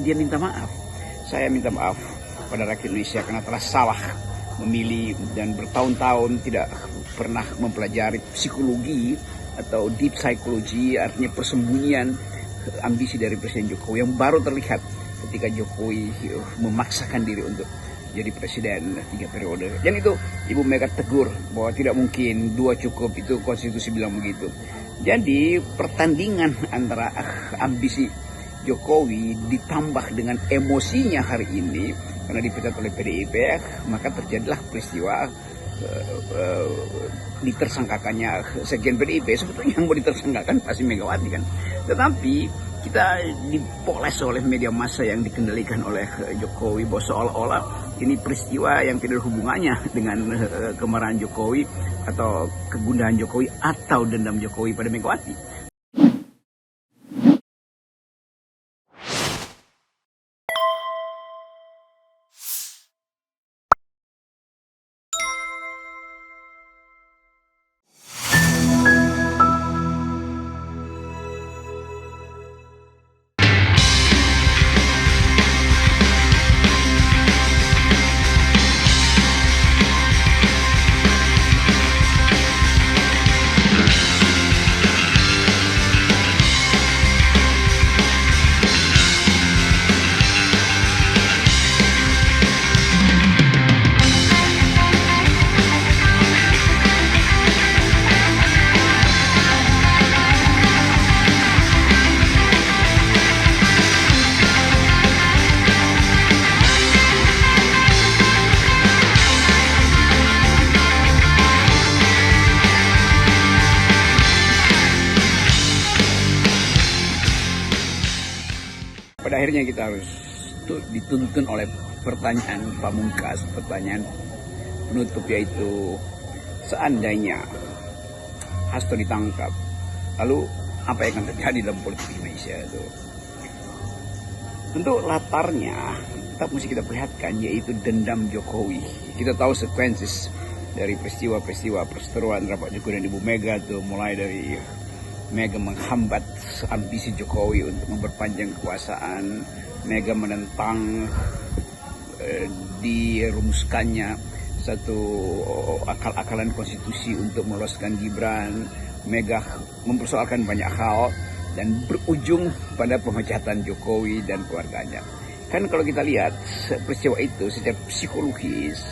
dan dia minta maaf. Saya minta maaf pada rakyat Indonesia karena telah salah memilih dan bertahun-tahun tidak pernah mempelajari psikologi atau deep psychology, artinya persembunyian ambisi dari Presiden Jokowi yang baru terlihat ketika Jokowi memaksakan diri untuk jadi presiden 3 periode. Dan itu Ibu Mega tegur bahwa tidak mungkin 2 cukup, itu konstitusi bilang begitu. Jadi pertandingan antara ambisi Jokowi ditambah dengan emosinya hari ini karena dipecat oleh PDIP, maka terjadilah peristiwa ditersangkakannya sekjen PDIP. Sebetulnya yang mau ditersangkakan pasti Megawati kan. Tetapi kita dipoles oleh media massa yang dikendalikan oleh Jokowi bahwa seolah-olah ini peristiwa yang tidak ada hubungannya dengan kemarahan Jokowi atau kegundahan Jokowi atau dendam Jokowi pada Megawati. Pada akhirnya kita harus dituntun oleh pertanyaan pamungkas, pertanyaan penutup, yaitu seandainya Hasto ditangkap, lalu apa yang akan terjadi dalam politik Indonesia itu? Tentu latarnya tetap mesti kita perlihatkan, yaitu dendam Jokowi. Kita tahu sekuensis dari peristiwa-peristiwa perseteruan Pak Jokowi dan Ibu Mega itu, mulai dari Mega menghambat ambisi Jokowi untuk memperpanjang kekuasaan, Mega menentang dirumuskannya satu akal-akalan konstitusi untuk meloloskan Gibran, Mega mempersoalkan banyak hal dan berujung pada pemecatan Jokowi dan keluarganya. Kan kalau kita lihat peristiwa itu secara psikologis,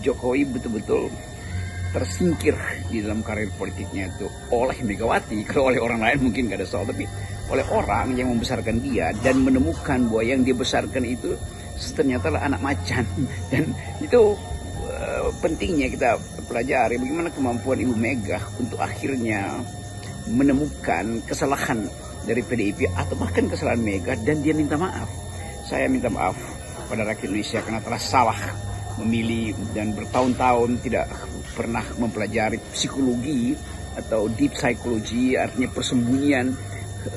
Jokowi betul-betul tersingkir di dalam karir politiknya itu oleh Megawati. Kalau oleh orang lain mungkin gak ada soal, tapi oleh orang yang membesarkan dia dan menemukan bahwa yang dia besarkan itu ternyata adalah anak macan. Dan itu pentingnya kita pelajari bagaimana kemampuan Ibu Mega untuk akhirnya menemukan kesalahan dari PDIP atau bahkan kesalahan Mega dan dia minta maaf. Saya minta maaf pada rakyat Indonesia karena telah salah memilih dan bertahun-tahun tidak pernah mempelajari psikologi atau deep psychology, artinya persembunyian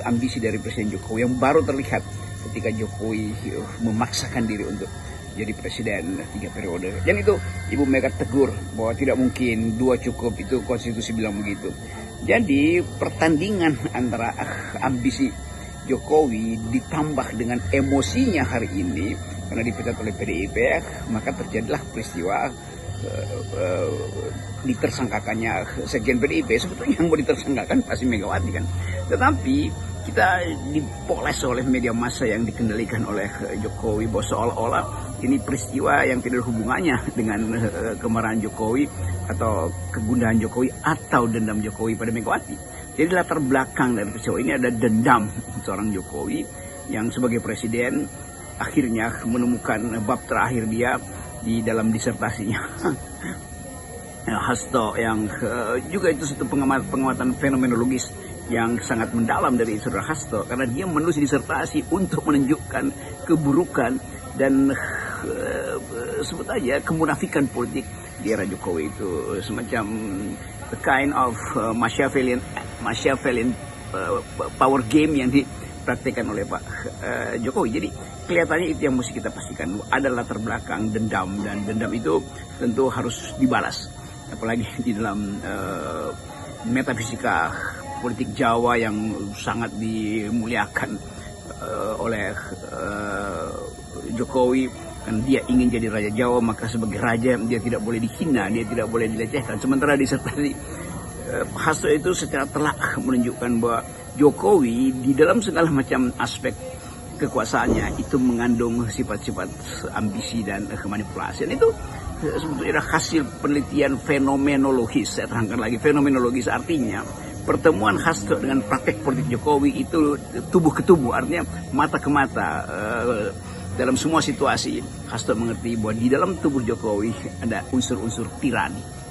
ambisi dari Presiden Jokowi yang baru terlihat ketika Jokowi memaksakan diri untuk jadi presiden 3 periode. Dan itu Ibu Mega tegur bahwa tidak mungkin 2 cukup, itu konstitusi bilang begitu. Jadi pertandingan antara ambisi Jokowi ditambah dengan emosinya hari ini karena dipecat oleh PDIP, maka terjadilah peristiwa ditersangkakannya sekjen PDIP. Sebetulnya yang mau ditersangkakan pasti Megawati kan. Tetapi kita dipoles oleh media massa yang dikendalikan oleh Jokowi bahwa seolah-olah ini peristiwa yang tidak ada hubungannya dengan kemarahan Jokowi atau kegundahan Jokowi atau dendam Jokowi pada Megawati. Jadi latar belakang dari peristiwa ini ada dendam seorang Jokowi yang sebagai presiden akhirnya menemukan bab terakhir dia di dalam disertasinya Hasto, yang juga itu satu pengamatan fenomenologis yang sangat mendalam dari saudara Hasto, karena dia menulis disertasi untuk menunjukkan keburukan dan sebut aja kemunafikan politik di era Jokowi. Itu semacam the kind of Machiavellian power game yang dipraktikkan oleh Pak Jokowi. Jadi kelihatannya itu yang mesti kita pastikan, ada latar belakang dendam, dan dendam itu tentu harus dibalas, apalagi di dalam metafisika politik Jawa yang sangat dimuliakan oleh Jokowi, kan dia ingin jadi Raja Jawa, maka sebagai raja dia tidak boleh dihina, dia tidak boleh dilecehkan. Sementara disertasi Hasto itu secara telak menunjukkan bahwa Jokowi di dalam segala macam aspek kekuasaannya itu mengandung sifat-sifat ambisi dan kemanipulasi. Dan itu sebetulnya hasil penelitian fenomenologis. Saya terangkan lagi, fenomenologis artinya pertemuan Hasto dengan praktek politik Jokowi itu tubuh ke tubuh, artinya mata ke mata. Dalam semua situasi, Hasto mengerti bahwa di dalam tubuh Jokowi ada unsur-unsur tirani.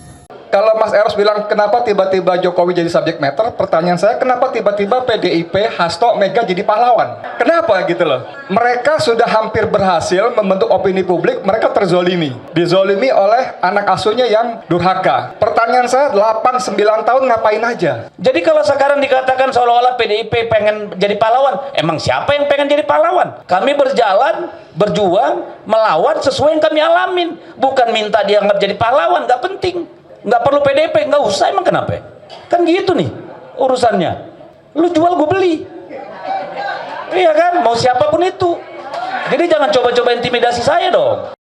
Kalau Mas Eros bilang kenapa tiba-tiba Jokowi jadi subjek matter, pertanyaan saya kenapa tiba-tiba PDIP, Hasto, Mega jadi pahlawan? Kenapa gitu loh? Mereka sudah hampir berhasil membentuk opini publik, mereka terzolimi. Dizolimi oleh anak asuhnya yang durhaka. Pertanyaan saya 8-9 tahun ngapain aja? Jadi kalau sekarang dikatakan seolah-olah PDIP pengen jadi pahlawan, emang siapa yang pengen jadi pahlawan? Kami berjalan, berjuang, melawan sesuai yang kami alamin. Bukan minta dianggap jadi pahlawan, gak penting. Nggak perlu PDP, nggak usah, emang kenapa? Kan gitu nih urusannya. Lu jual, gue beli. Iya kan, mau siapapun itu. Jadi jangan coba-coba intimidasi saya dong.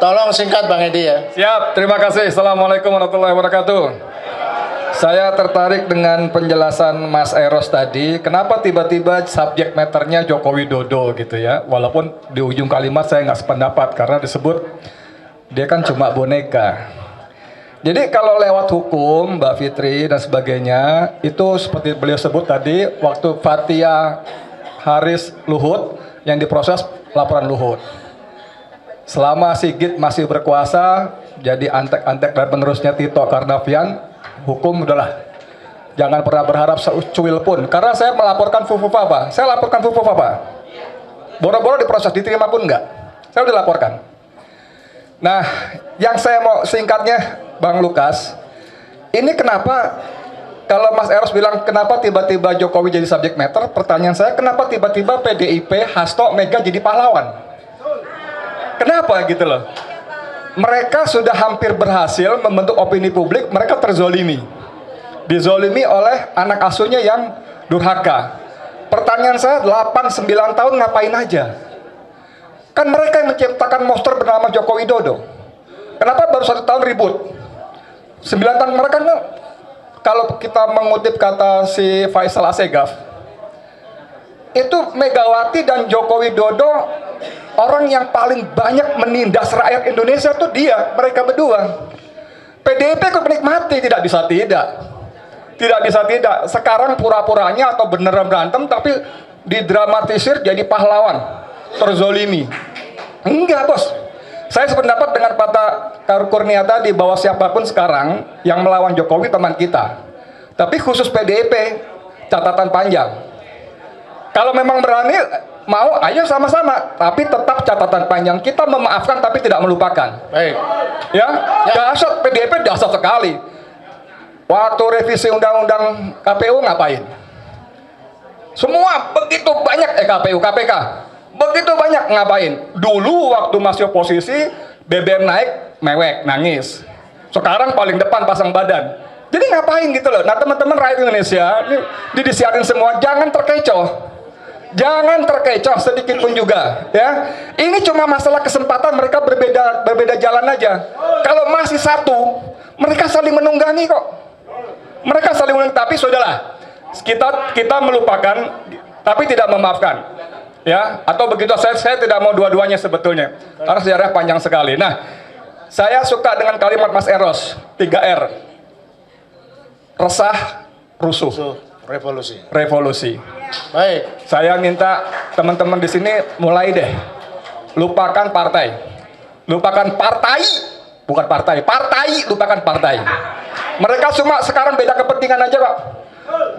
Tolong singkat Bang Edi ya. Siap, terima kasih. Assalamualaikum warahmatullahi wabarakatuh. Saya tertarik dengan penjelasan Mas Eros tadi. Kenapa tiba-tiba subjek matternya Joko Widodo gitu ya. Walaupun di ujung kalimat saya nggak sependapat karena disebut dia kan cuma boneka. Jadi kalau lewat hukum, Mbak Fitri dan sebagainya, itu seperti beliau sebut tadi, waktu Fathia Haris Luhut yang diproses laporan Luhut. Selama Sigit masih berkuasa, jadi antek-antek dan penerusnya Tito Karnavian, hukum udahlah. Jangan pernah berharap secuil pun. Karena saya melaporkan Fufu Papa. Saya laporkan Fufu Papa. Boro-boro diproses, diterima pun enggak. Saya udah laporkan. Nah, yang saya mau singkatnya, Bang Lukas, ini kenapa, kalau Mas Eros bilang kenapa tiba-tiba Jokowi jadi subjek matter, pertanyaan saya kenapa tiba-tiba PDIP, Hasto, Mega jadi pahlawan? Kenapa gitu loh? Mereka sudah hampir berhasil membentuk opini publik, mereka terzolimi. Dizolimi oleh anak asuhnya yang durhaka. Pertanyaan saya 8-9 tahun ngapain aja? Kan mereka yang menciptakan monster bernama Joko Widodo. Kenapa baru 1 tahun ribut? 9 tahun mereka kan, kalau kita mengutip kata si Faisal Assegaf, itu Megawati dan Joko Widodo orang yang paling banyak menindas rakyat Indonesia tuh dia, mereka berdua. PDIP kok menikmati, tidak bisa tidak. Tidak bisa tidak. Sekarang pura-puranya atau beneran berantem tapi didramatisir jadi pahlawan, terzolimi. Enggak, Bos. Saya sependapat dengan Pak Kurnia tadi bahwa siapapun sekarang yang melawan Jokowi teman kita. Tapi khusus PDIP catatan panjang. Kalau memang berani mau, ayo sama-sama, tapi tetap catatan panjang. Kita memaafkan tapi tidak melupakan. Baik. Ya, dasar PDIP dasar sekali. Waktu revisi undang-undang KPU ngapain? Semua begitu banyak KPU, KPK. Begitu banyak ngapain? Dulu waktu masih oposisi, BBM naik, mewek, nangis. Sekarang paling depan pasang badan. Jadi ngapain gitu loh. Nah, teman-teman rakyat Indonesia, ini disiarin semua, jangan terkecoh. Jangan terkecoh sedikit pun juga, ya. Ini cuma masalah kesempatan, mereka berbeda jalan aja. Kalau masih satu, mereka saling menunggangi kok. Mereka saling menunggangi, tapi sudahlah. Kita melupakan, tapi tidak memaafkan. Ya, atau begitu saya tidak mau dua-duanya sebetulnya. Karena sejarah panjang sekali. Nah, saya suka dengan kalimat Mas Eros, 3R. Resah, rusuh, revolusi. Baik. Saya minta teman-teman di sini mulai deh. Lupakan partai. Lupakan partai, bukan partai. Partai, lupakan partai. Mereka cuma sekarang beda kepentingan aja, Pak.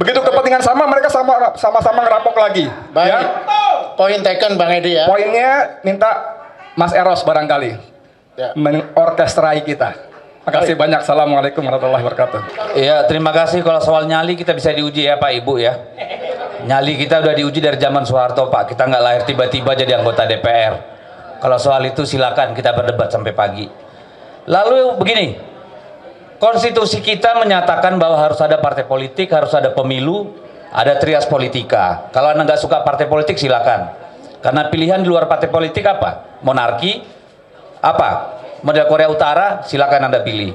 Begitu kepentingan sama, mereka sama-sama ngerampok lagi. Baik. Ya. Poin taken Bang Edi ya. Poinnya minta Mas Eros barangkali Ya. mengorkestrai kita. Makasih banyak. Assalamualaikum warahmatullahi wabarakatuh. Iya, terima kasih. Kalau soal nyali kita bisa diuji ya Pak Ibu ya. Nyali kita udah diuji dari zaman Soeharto Pak. Kita nggak lahir tiba-tiba jadi anggota DPR. Kalau soal itu silakan kita berdebat sampai pagi. Lalu begini, konstitusi kita menyatakan bahwa harus ada partai politik, harus ada pemilu, ada trias politika. Kalau Anda nggak suka partai politik silakan. Karena pilihan di luar partai politik apa? Monarki, apa? Model Korea Utara, silakan Anda pilih.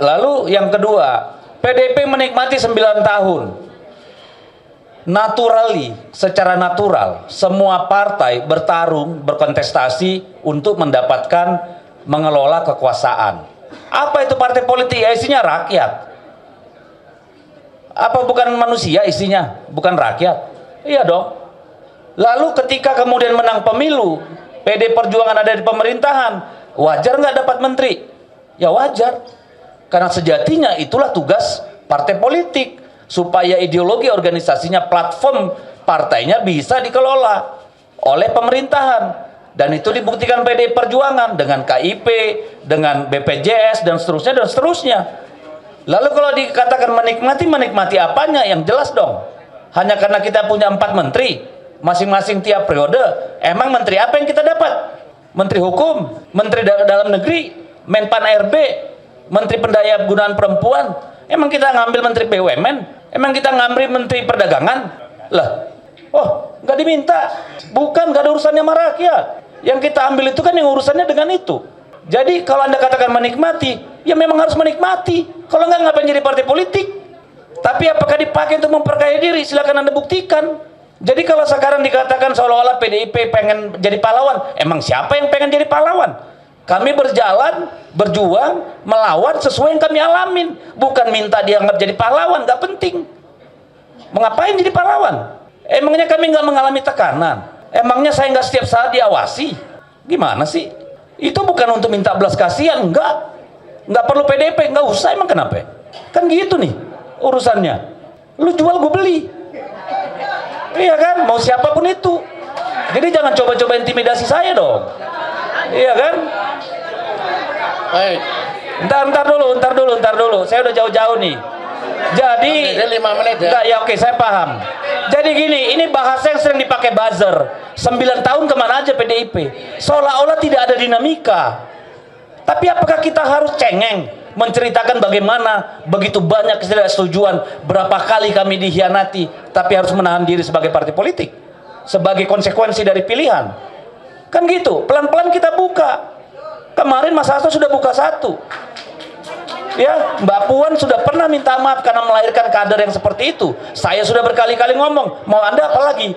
Lalu yang kedua, PDIP menikmati 9 tahun. Naturally, secara natural, semua partai bertarung, berkontestasi untuk mendapatkan mengelola kekuasaan. Apa itu partai politik? Ya isinya rakyat. Apa bukan manusia isinya? Bukan rakyat? Iya dong. Lalu ketika kemudian menang pemilu, PD Perjuangan ada di pemerintahan, wajar nggak dapat menteri? Ya wajar. Karena sejatinya itulah tugas partai politik, supaya ideologi organisasinya, platform partainya bisa dikelola oleh pemerintahan. Dan itu dibuktikan PD Perjuangan dengan KIP, dengan BPJS, dan seterusnya. Lalu kalau dikatakan menikmati apanya? Yang jelas dong. Hanya karena kita punya 4 menteri, masing-masing tiap periode, emang menteri apa yang kita dapat? Menteri Hukum, Menteri Dalam Negeri, Menpan RB, Menteri Pendaya-gunaan Perempuan. Emang kita ngambil Menteri BUMN? Emang kita ngambil Menteri Perdagangan? Lah, oh, nggak diminta. Bukan, nggak ada urusannya sama rakyat. Yang kita ambil itu kan yang urusannya dengan itu. Jadi kalau Anda katakan menikmati, ya memang harus menikmati. Kalau nggak, ngapain jadi partai politik? Tapi apakah dipakai untuk memperkaya diri? Silakan Anda buktikan. Jadi kalau sekarang dikatakan seolah-olah PDIP pengen jadi pahlawan, emang siapa yang pengen jadi pahlawan? Kami berjalan, berjuang, melawan sesuai yang kami alamin. Bukan minta dianggap jadi pahlawan, nggak penting. Mengapain jadi pahlawan? Emangnya kami nggak mengalami tekanan? Emangnya saya nggak setiap saat diawasi? Gimana sih? Itu bukan untuk minta belas kasihan, enggak. Nggak perlu PDP, nggak usah, emang kenapa? Kan gitu nih urusannya. Lu jual, gue beli. Iya kan? Mau siapapun itu. Jadi jangan coba-coba intimidasi saya dong. Iya kan? Baik. Ntar dulu. Saya udah jauh-jauh nih. Jadi 5 menit ya. enggak, ya oke, saya paham. Jadi gini, ini bahasa yang sering dipakai buzzer. 9 tahun kemana aja PDIP? Seolah-olah tidak ada dinamika. Tapi apakah kita harus cengeng menceritakan bagaimana begitu banyak ketidaksetujuan, berapa kali kami dikhianati, tapi harus menahan diri sebagai partai politik, sebagai konsekuensi dari pilihan? Kan gitu, pelan-pelan kita buka. Kemarin Mas Hasto sudah buka 1. Ya, Mbak Puan sudah pernah minta maaf karena melahirkan kader yang seperti itu. Saya sudah berkali-kali ngomong, mau Anda apa lagi?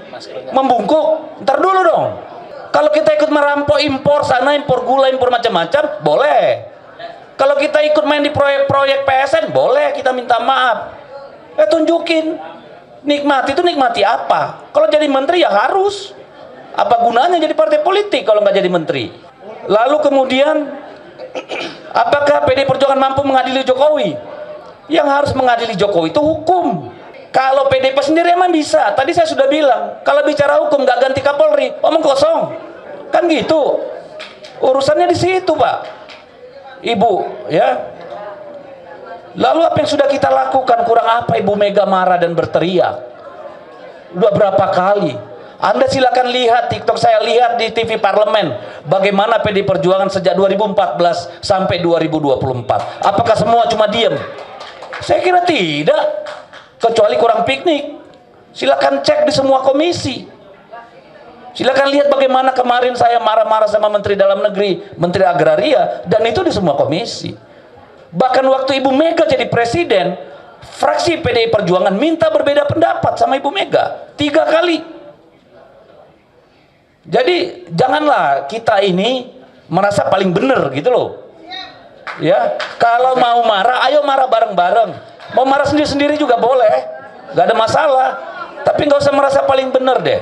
Membungkuk? Ntar dulu dong. Kalau kita ikut merampok impor sana, impor gula, impor macam-macam, boleh. Kalau kita ikut main di proyek-proyek PSN, boleh kita minta maaf. Tunjukin. Nikmati itu nikmati apa? Kalau jadi menteri ya harus. Apa gunanya jadi partai politik kalau nggak jadi menteri? Lalu kemudian, apakah PD Perjuangan mampu mengadili Jokowi? Yang harus mengadili Jokowi itu hukum. Kalau PDIP sendiri emang bisa. Tadi saya sudah bilang, kalau bicara hukum nggak ganti Kapolri, omong kosong. Kan gitu. Urusannya di situ, Pak. Ibu, ya. Lalu apa yang sudah kita lakukan? Kurang apa Ibu Mega marah dan berteriak? Udah berapa kali? Anda silakan lihat TikTok saya, lihat di TV Parlemen bagaimana PD Perjuangan sejak 2014 sampai 2024. Apakah semua cuma diam? Saya kira tidak, kecuali kurang piknik. Silakan cek di semua komisi. Silakan lihat bagaimana kemarin saya marah-marah sama Menteri Dalam Negeri, Menteri Agraria, dan itu di semua komisi. Bahkan waktu Ibu Mega jadi presiden, fraksi PDI Perjuangan minta berbeda pendapat sama Ibu Mega 3 kali. Jadi janganlah kita ini merasa paling benar gitu loh. Ya, kalau mau marah, ayo marah bareng-bareng. Mau marah sendiri-sendiri juga boleh, nggak ada masalah. Tapi nggak usah merasa paling benar deh.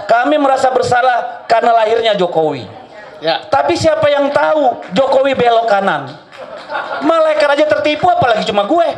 Kami merasa bersalah karena lahirnya Jokowi. Ya. Tapi siapa yang tahu Jokowi belok kanan? Malaikat aja tertipu, apalagi cuma gue.